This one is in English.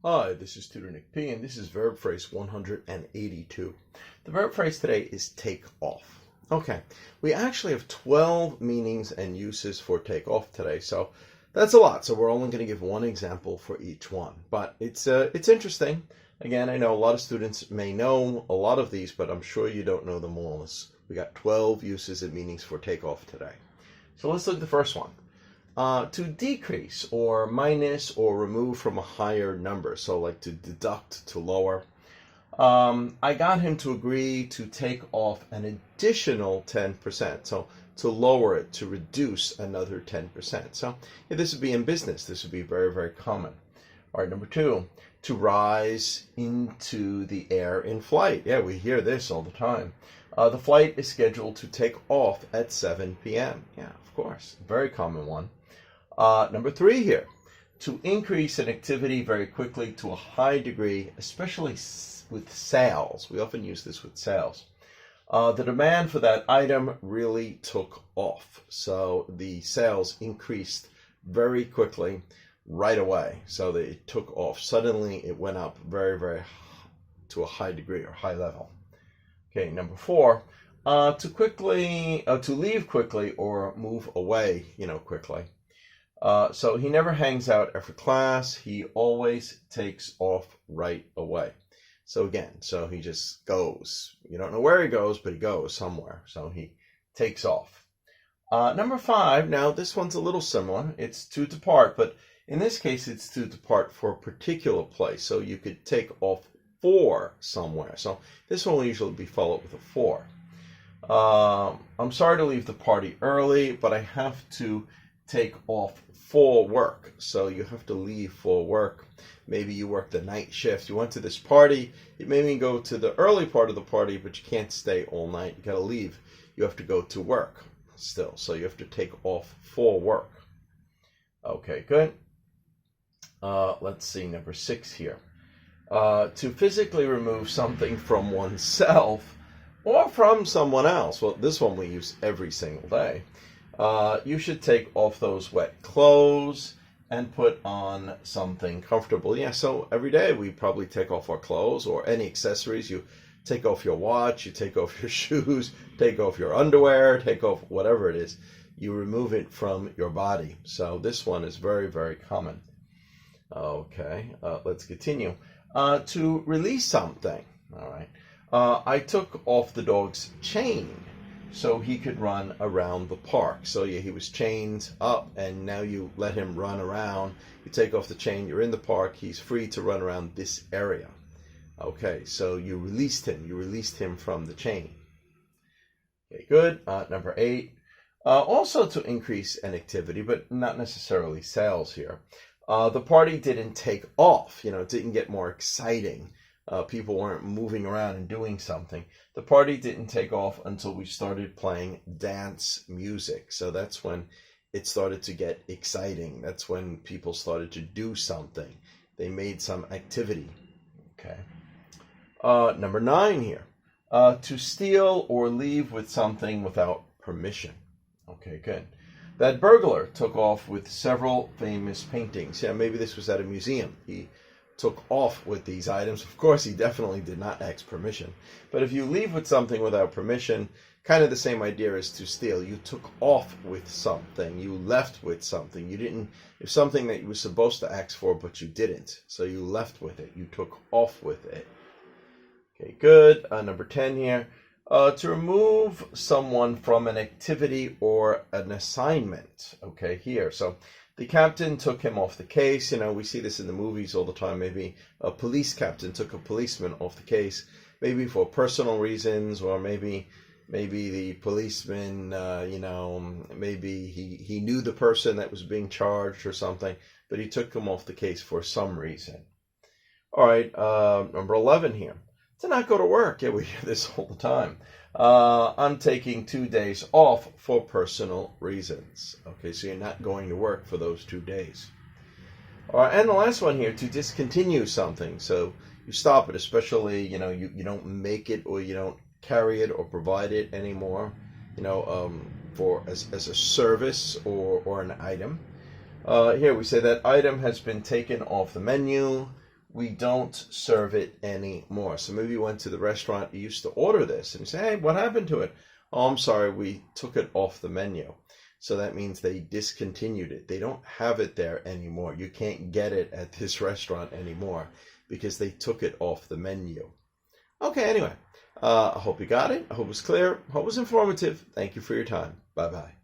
Hi, this is Tutor Nick P, and this is verb phrase 182. The verb phrase today is take off. Okay, we actually have 12 meanings and uses for take off today, so that's a lot. So we're only going to give one example for each one, but it's interesting. Again, I know a lot of students may know a lot of these, but I'm sure you don't know them all. We got 12 uses and meanings for take off today. So let's look at the first one. To decrease or minus or remove from a higher number. So like to deduct, to lower. I got him to agree to take off an additional 10%. So to lower it, to reduce another 10%. So yeah, this would be in business. This would be very, very common. All right, number two, to rise into the air in flight. Yeah, we hear this all the time. The flight is scheduled to take off at 7 p.m. Yeah, of course, very common one. Number three here, to increase an activity very quickly to a high degree, especially with sales. We often use this with sales. The demand for that item really took off. So the sales increased very quickly right away. So it took off. Suddenly it went up very, very to a high degree or high level. Okay, number four, to leave quickly or move away, quickly. So he never hangs out after class. He always takes off right away. So again, so he just goes. You don't know where he goes, but he goes somewhere. So he takes off. Number five, now this one's a little similar. It's to depart, but in this case, it's to depart for a particular place. So you could take off for somewhere. So this one will usually be followed with a for. I'm sorry to leave the party early, but I have to take off for work. So you have to leave for work. Maybe you work the night shift. You went to this party. You maybe go to the early part of the party, but you can't stay all night. You got to leave. You have to go to work still. So you have to take off for work. Okay, good. Let's see, number six here. To physically remove something from oneself or from someone else. Well, this one we use every single day. You should take off those wet clothes and put on something comfortable. Yeah, so every day we probably take off our clothes or any accessories. You take off your watch, you take off your shoes, take off your underwear, take off whatever it is. You remove it from your body. So this one is very, very common. Okay, let's continue. To release something. All right. I took off the dog's chain so he could run around the park. So yeah, he was chained up, and now you let him run around. You take off the chain, you're in the park, he's free to run around this area. Okay, so you released him from the chain. Okay, good. Number eight, also to increase an activity, but not necessarily sales here. The party didn't take off, it didn't get more exciting. People weren't moving around and doing something. The party didn't take off until we started playing dance music. So that's when it started to get exciting. That's when people started to do something. They made some activity. Okay. Number nine here. To steal or leave with something without permission. Okay, good. That burglar took off with several famous paintings. Yeah, maybe this was at a museum. He took off with these items. Of course, he definitely did not ask permission. But if you leave with something without permission, kind of the same idea as to steal. You took off with something. You left with something. You didn't, it's something that you were supposed to ask for, but you didn't. So you left with it. You took off with it. Okay, good. Number 10 here. To remove someone from an activity or an assignment. Okay, here. So the captain took him off the case. We see this in the movies all the time. Maybe a police captain took a policeman off the case, maybe for personal reasons, or maybe the policeman, maybe he knew the person that was being charged or something, but he took him off the case for some reason. All right, number 11 here. To not go to work. Yeah, we hear this all the time. I'm taking 2 days off for personal reasons. Okay, so you're not going to work for those 2 days. All right, and the last one here, to discontinue something. So you stop it, especially, you don't make it or you don't carry it or provide it anymore, for as a service or an item. Here we say that item has been taken off the menu we don't serve it anymore. So maybe you went to the restaurant, you used to order this, and you say, hey, what happened to it? Oh, I'm sorry, we took it off the menu. So that means they discontinued it. They don't have it there anymore. You can't get it at this restaurant anymore because they took it off the menu. Okay, anyway, I hope you got it. I hope it was clear. I hope it was informative. Thank you for your time. Bye-bye.